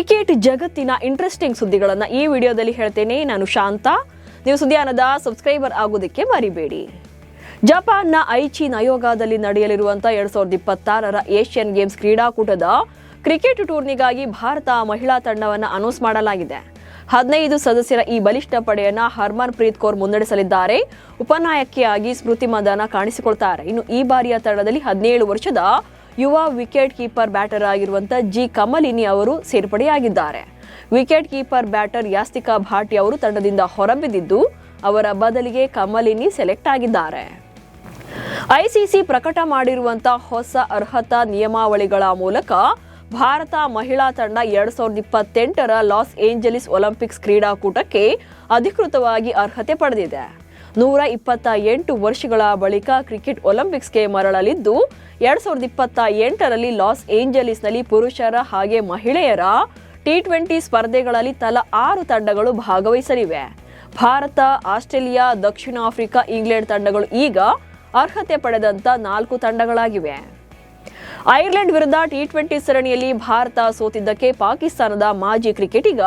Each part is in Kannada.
ಕ್ರಿಕೆಟ್ ಜಗತ್ತಿನ ಇಂಟ್ರೆಸ್ಟಿಂಗ್ ಸುದ್ದಿಗಳನ್ನು ಈ ವಿಡಿಯೋದಲ್ಲಿ ಹೇಳ್ತೇನೆ. ನಾನು ಶಾಂತ. ನೀವು ಸುದ್ದಿಯಾನದ ಸಬ್ಸ್ಕ್ರೈಬರ್ ಆಗೋದಕ್ಕೆ ಮರಿಬೇಡಿ. ಜಪಾನ್ನ ಐಚಿ ನಯೋಗಾದಲ್ಲಿ ನಡೆಯಲಿರುವಂತಹ 2026ರ ಏಷ್ಯನ್ ಗೇಮ್ಸ್ ಕ್ರೀಡಾಕೂಟದ ಕ್ರಿಕೆಟ್ ಟೂರ್ನಿಗಾಗಿ ಭಾರತ ಮಹಿಳಾ ತಂಡವನ್ನು ಅನೌನ್ಸ್ ಮಾಡಲಾಗಿದೆ. 15 ಸದಸ್ಯರ ಈ ಬಲಿಷ್ಠ ಪಡೆಯನ್ನ ಹರ್ಮನ್ ಪ್ರೀತ್ ಕೌರ್ ಮುನ್ನಡೆಸಲಿದ್ದಾರೆ. ಉಪನಾಯಕಿಯಾಗಿ ಸ್ಮೃತಿ ಮಂದಾನ ಕಾಣಿಸಿಕೊಳ್ತಾರೆ. ಇನ್ನು ಈ ಬಾರಿಯ ತಂಡದಲ್ಲಿ 17 ವರ್ಷದ ಯುವ ವಿಕೆಟ್ ಕೀಪರ್ ಬ್ಯಾಟರ್ ಆಗಿರುವಂತಹ ಜಿ ಕಮಲಿನಿ ಅವರು ಸೇರ್ಪಡೆಯಾಗಿದ್ದಾರೆ. ವಿಕೆಟ್ ಕೀಪರ್ ಬ್ಯಾಟರ್ ಯಾಸ್ತಿಕಾ ಭಾಟಿ ಅವರು ತಂಡದಿಂದ ಹೊರಬಿದ್ದಿದ್ದು, ಅವರ ಬದಲಿಗೆ ಕಮಲಿನಿ ಸೆಲೆಕ್ಟ್ ಆಗಿದ್ದಾರೆ. ಐಸಿಸಿ ಪ್ರಕಟ ಮಾಡಿರುವಂತಹ ಹೊಸ ಅರ್ಹತಾ ನಿಯಮಾವಳಿಗಳ ಮೂಲಕ ಭಾರತ ಮಹಿಳಾ ತಂಡ 2028ರ ಲಾಸ್ ಏಂಜಲೀಸ್ ಒಲಿಂಪಿಕ್ಸ್ ಕ್ರೀಡಾಕೂಟಕ್ಕೆ ಅಧಿಕೃತವಾಗಿ ಅರ್ಹತೆ ಪಡೆದಿದೆ. 128 ವರ್ಷಗಳ ಬಳಿಕ ಕ್ರಿಕೆಟ್ ಒಲಿಂಪಿಕ್ಸ್ಗೆ ಮರಳಲಿದ್ದು, 2028ರಲ್ಲಿ ಲಾಸ್ ಏಂಜಲೀಸ್ನಲ್ಲಿ ಪುರುಷರ ಹಾಗೆ ಮಹಿಳೆಯರ T20 ಸ್ಪರ್ಧೆಗಳಲ್ಲಿ ತಲಾ 6 ತಂಡಗಳು ಭಾಗವಹಿಸಲಿವೆ. ಭಾರತ, ಆಸ್ಟ್ರೇಲಿಯಾ, ದಕ್ಷಿಣ ಆಫ್ರಿಕಾ, ಇಂಗ್ಲೆಂಡ್ ತಂಡಗಳು ಈಗ ಅರ್ಹತೆ ಪಡೆದಂತ 4 ತಂಡಗಳಾಗಿವೆ. ಐರ್ಲೆಂಡ್ ವಿರುದ್ಧ T20 ಸರಣಿಯಲ್ಲಿ ಭಾರತ ಸೋತಿದ್ದಕ್ಕೆ ಪಾಕಿಸ್ತಾನದ ಮಾಜಿ ಕ್ರಿಕೆಟಿಗ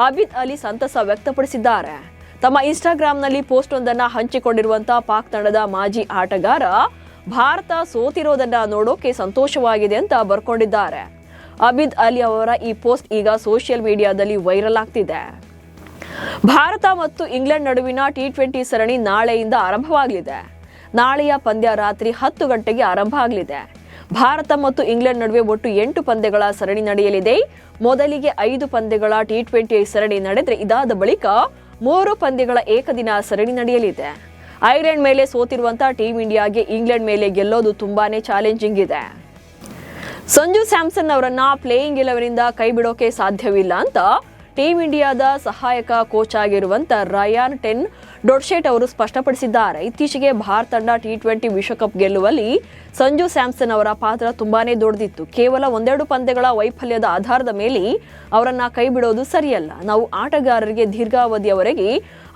ಅಬಿದ್ ಅಲಿ ಸಂತಸ ವ್ಯಕ್ತಪಡಿಸಿದ್ದಾರೆ. ತಮ್ಮ ಇನ್ಸ್ಟಾಗ್ರಾಂನಲ್ಲಿ ಪೋಸ್ಟ್ ಒಂದನ್ನು ಹಂಚಿಕೊಂಡಿರುವಂತಹ ಪಾಕ್ ತಂಡದ ಮಾಜಿ ಆಟಗಾರ, ಭಾರತ ಸೋತಿರೋದನ್ನ ನೋಡೋಕೆ ಸಂತೋಷವಾಗಿದೆ ಅಂತ ಬರ್ಕೊಂಡಿದ್ದಾರೆ. ಅಬಿದ್ ಅಲಿ ಅವರ ಈ ಪೋಸ್ಟ್ ಈಗ ಸೋಷಿಯಲ್ ಮೀಡಿಯಾದಲ್ಲಿ ವೈರಲ್ ಆಗ್ತಿದೆ. ಭಾರತ ಮತ್ತು ಇಂಗ್ಲೆಂಡ್ ನಡುವಿನ T20 ಸರಣಿ ನಾಳೆಯಿಂದ ಆರಂಭವಾಗಲಿದೆ. ನಾಳೆಯ ಪಂದ್ಯ ರಾತ್ರಿ 10 ಗಂಟೆಗೆ ಆರಂಭ ಆಗಲಿದೆ. ಭಾರತ ಮತ್ತು ಇಂಗ್ಲೆಂಡ್ ನಡುವೆ ಒಟ್ಟು 8 ಪಂದ್ಯಗಳ ಸರಣಿ ನಡೆಯಲಿದೆ. ಮೊದಲಿಗೆ 5 ಪಂದ್ಯಗಳ T20 ಸರಣಿ ನಡೆದರೆ, ಇದಾದ ಬಳಿಕ 3 ಪಂದ್ಯಗಳ ಏಕದಿನ ಸರಣಿ ನಡೆಯಲಿದೆ. ಐರ್ಲೆಂಡ್ ಮೇಲೆ ಸೋತಿರುವಂತಹ ಟೀಂ ಇಂಡಿಯಾಗೆ ಇಂಗ್ಲೆಂಡ್ ಮೇಲೆ ಗೆಲ್ಲೋದು ತುಂಬಾನೇ ಚಾಲೆಂಜಿಂಗ್ ಇದೆ. ಸಂಜು ಸ್ಯಾಮ್ಸನ್ ಅವರನ್ನ ಪ್ಲೇಯಿಂಗ್ 11ರಿಂದ ಕೈ ಬಿಡೋಕೆ ಸಾಧ್ಯವಿಲ್ಲ ಅಂತ ಟೀಂ ಇಂಡಿಯಾದ ಸಹಾಯಕ ಕೋಚ್ ಆಗಿರುವಂತ ರಯಾನ್ ಟೆನ್ ಡೊಡ್ಶೆಟ್ ಅವರು ಸ್ಪಷ್ಟಪಡಿಸಿದ್ದಾರೆ. ಇತ್ತೀಚೆಗೆ ಭಾರತ ತಂಡ T20 ವಿಶ್ವಕಪ್ ಗೆಲ್ಲುವಲ್ಲಿ ಸಂಜು ಸ್ಯಾಮ್ಸನ್ ಅವರ ಪಾತ್ರ ತುಂಬಾನೇ ದೊಡ್ಡದಿತ್ತು. ಕೇವಲ 1-2 ಪಂದ್ಯಗಳ ವೈಫಲ್ಯದ ಆಧಾರದ ಮೇಲೆ ಅವರನ್ನ ಕೈ ಬಿಡೋದು ಸರಿಯಲ್ಲ. ನಾವು ಆಟಗಾರರಿಗೆ ದೀರ್ಘಾವಧಿಯವರೆಗೆ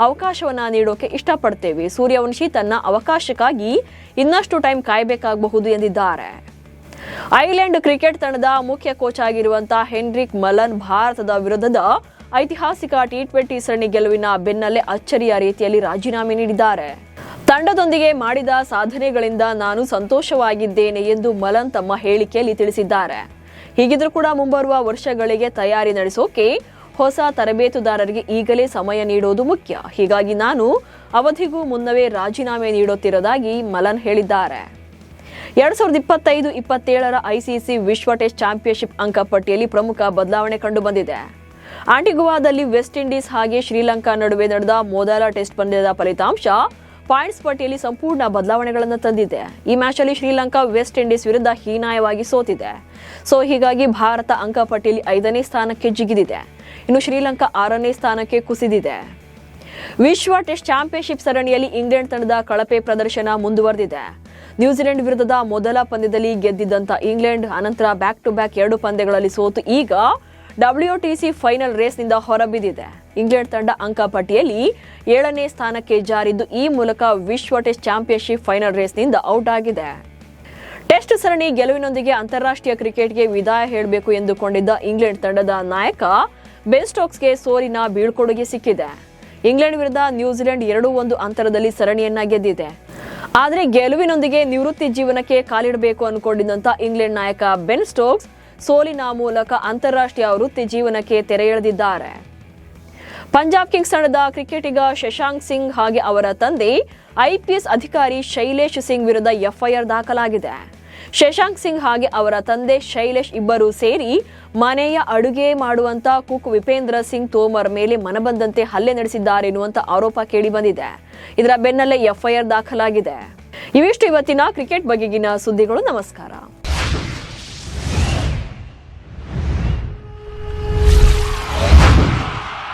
ಅವಕಾಶವನ್ನ ನೀಡೋಕೆ ಇಷ್ಟಪಡ್ತೇವೆ. ಸೂರ್ಯವಂಶಿ ತನ್ನ ಅವಕಾಶಕ್ಕಾಗಿ ಇನ್ನಷ್ಟು ಟೈಮ್ ಕಾಯಬೇಕಾಗಬಹುದು ಎಂದಿದ್ದಾರೆ. ಐರ್ಲೆಂಡ್ ಕ್ರಿಕೆಟ್ ತಂಡದ ಮುಖ್ಯ ಕೋಚ್ ಆಗಿರುವಂತಹ ಹೆನ್ರಿಕ್ ಮಲನ್ ಭಾರತದ ವಿರುದ್ಧದ ಐತಿಹಾಸಿಕ T20 ಸರಣಿ ಗೆಲುವಿನ ಬೆನ್ನಲ್ಲೇ ಅಚ್ಚರಿಯ ರೀತಿಯಲ್ಲಿ ರಾಜೀನಾಮೆ ನೀಡಿದ್ದಾರೆ. ತಂಡದೊಂದಿಗೆ ಮಾಡಿದ ಸಾಧನೆಗಳಿಂದ ನಾನು ಸಂತೋಷವಾಗಿದ್ದೇನೆ ಎಂದು ಮಲನ್ ತಮ್ಮ ಹೇಳಿಕೆಯಲ್ಲಿ ತಿಳಿಸಿದ್ದಾರೆ. ಹೀಗಿದ್ರೂ ಕೂಡ ಮುಂಬರುವ ವರ್ಷಗಳಿಗೆ ತಯಾರಿ ನಡೆಸೋಕೆ ಹೊಸ ತರಬೇತುದಾರರಿಗೆ ಈಗಲೇ ಸಮಯ ನೀಡೋದು ಮುಖ್ಯ. ಹೀಗಾಗಿ ನಾನು ಅವಧಿಗೂ ಮುನ್ನವೇ ರಾಜೀನಾಮೆ ನೀಡುತ್ತಿರುವುದಾಗಿ ಮಲನ್ ಹೇಳಿದ್ದಾರೆ. 2025-27ರ ಐಸಿಸಿ ವಿಶ್ವ ಟೆಸ್ಟ್ ಚಾಂಪಿಯನ್ಶಿಪ್ ಅಂಕಪಟ್ಟಿಯಲ್ಲಿ ಪ್ರಮುಖ ಬದಲಾವಣೆ ಕಂಡುಬಂದಿದೆ. ಆಂಟಿಗುವಾದಲ್ಲಿ ವೆಸ್ಟ್ ಇಂಡೀಸ್ ಹಾಗೆ ಶ್ರೀಲಂಕಾ ನಡುವೆ ನಡೆದ ಮೊದಲ ಟೆಸ್ಟ್ ಪಂದ್ಯದ ಫಲಿತಾಂಶ ಪಾಯಿಂಟ್ಸ್ ಪಟ್ಟಿಯಲ್ಲಿ ಸಂಪೂರ್ಣ ಬದಲಾವಣೆಗಳನ್ನು ತಂದಿದೆ. ಈ ಮ್ಯಾಚಲ್ಲಿ ಶ್ರೀಲಂಕಾ ವೆಸ್ಟ್ ಇಂಡೀಸ್ ವಿರುದ್ಧ ಹೀನಾಯವಾಗಿ ಸೋತಿದೆ. ಹೀಗಾಗಿ ಭಾರತ ಅಂಕಪಟ್ಟಿಯಲ್ಲಿ 5ನೇ ಸ್ಥಾನಕ್ಕೆ ಜಿಗಿದಿದೆ. ಇನ್ನು ಶ್ರೀಲಂಕಾ 6ನೇ ಸ್ಥಾನಕ್ಕೆ ಕುಸಿದಿದೆ. ವಿಶ್ವ ಟೆಸ್ಟ್ ಚಾಂಪಿಯನ್ಶಿಪ್ ಸರಣಿಯಲ್ಲಿ ಇಂಗ್ಲೆಂಡ್ ತಂಡದ ಕಳಪೆ ಪ್ರದರ್ಶನ ಮುಂದುವರೆದಿದೆ. ನ್ಯೂಜಿಲೆಂಡ್ ವಿರುದ್ಧದ ಮೊದಲ ಪಂದ್ಯದಲ್ಲಿ ಗೆದ್ದಿದ್ದಂತ ಇಂಗ್ಲೆಂಡ್ ಅನಂತರ ಬ್ಯಾಕ್ ಟು ಬ್ಯಾಕ್ 2 ಪಂದ್ಯಗಳಲ್ಲಿ ಸೋತು ಈಗ WTC ಫೈನಲ್ ರೇಸ್ನಿಂದ ಹೊರಬಿದ್ದಿದೆ. ಇಂಗ್ಲೆಂಡ್ ತಂಡ ಅಂಕಪಟ್ಟಿಯಲ್ಲಿ 7ನೇ ಸ್ಥಾನಕ್ಕೆ ಜಾರಿದ್ದು, ಈ ಮೂಲಕ ವಿಶ್ವ ಟೆಸ್ಟ್ ಚಾಂಪಿಯನ್ಶಿಪ್ ಫೈನಲ್ ರೇಸ್ನಿಂದ ಔಟ್ ಆಗಿದೆ. ಟೆಸ್ಟ್ ಸರಣಿ ಗೆಲುವಿನೊಂದಿಗೆ ಅಂತಾರಾಷ್ಟ್ರೀಯ ಕ್ರಿಕೆಟ್ಗೆ ವಿದಾಯ ಹೇಳಬೇಕು ಎಂದುಕೊಂಡಿದ್ದ ಇಂಗ್ಲೆಂಡ್ ತಂಡದ ನಾಯಕ ಬೆನ್ ಸ್ಟೋಕ್ಸ್ಗೆ ಸೋಲಿನ ಬೀಳ್ಕೊಡುಗೆ ಸಿಕ್ಕಿದೆ. ಇಂಗ್ಲೆಂಡ್ ವಿರುದ್ಧ ನ್ಯೂಜಿಲೆಂಡ್ 2-1 ಅಂತರದಲ್ಲಿ ಸರಣಿಯನ್ನ ಗೆದ್ದಿದೆ. ಆದರೆ ಗೆಲುವಿನೊಂದಿಗೆ ನಿವೃತ್ತಿ ಜೀವನಕ್ಕೆ ಕಾಲಿಡಬೇಕು ಅನ್ಕೊಂಡಿದ್ದಂತ ಇಂಗ್ಲೆಂಡ್ ನಾಯಕ ಬೆನ್ ಸ್ಟೋಕ್ಸ್ ಸೋಲಿನ ಮೂಲಕ ಅಂತಾರಾಷ್ಟ್ರೀಯ ವೃತ್ತಿ ಜೀವನಕ್ಕೆ ತೆರೆ ಎಳೆದಿದ್ದಾರೆ. ಪಂಜಾಬ್ ಕಿಂಗ್ಸ್ ತಂಡದ ಕ್ರಿಕೆಟಿಗ ಶಶಾಂಕ್ ಸಿಂಗ್ ಹಾಗೆ ಅವರ ತಂದೆ IPS ಅಧಿಕಾರಿ ಶೈಲೇಶ್ ಸಿಂಗ್ ವಿರುದ್ಧ FIR ದಾಖಲಾಗಿದೆ. ಶಶಾಂಕ್ ಸಿಂಗ್ ಹಾಗೆ ಅವರ ತಂದೆ ಶೈಲೇಶ್ ಇಬ್ಬರು ಸೇರಿ ಮನೆಯ ಅಡುಗೆ ಮಾಡುವಂತ ಕುಕ್ ವಿಪೇಂದ್ರ ಸಿಂಗ್ ತೋಮರ್ ಮೇಲೆ ಮನಬಂದಂತೆ ಹಲ್ಲೆ ನಡೆಸಿದ್ದಾರೆ ಎನ್ನುವಂತ ಆರೋಪ ಕೇಳಿಬಂದಿದೆ. ಇದರ ಬೆನ್ನಲ್ಲೇ FIR ದಾಖಲಾಗಿದೆ. ಇವಿಷ್ಟು ಇವತ್ತಿನ ಕ್ರಿಕೆಟ್ ಬಗೆಗಿನ ಸುದ್ದಿಗಳು. ನಮಸ್ಕಾರ.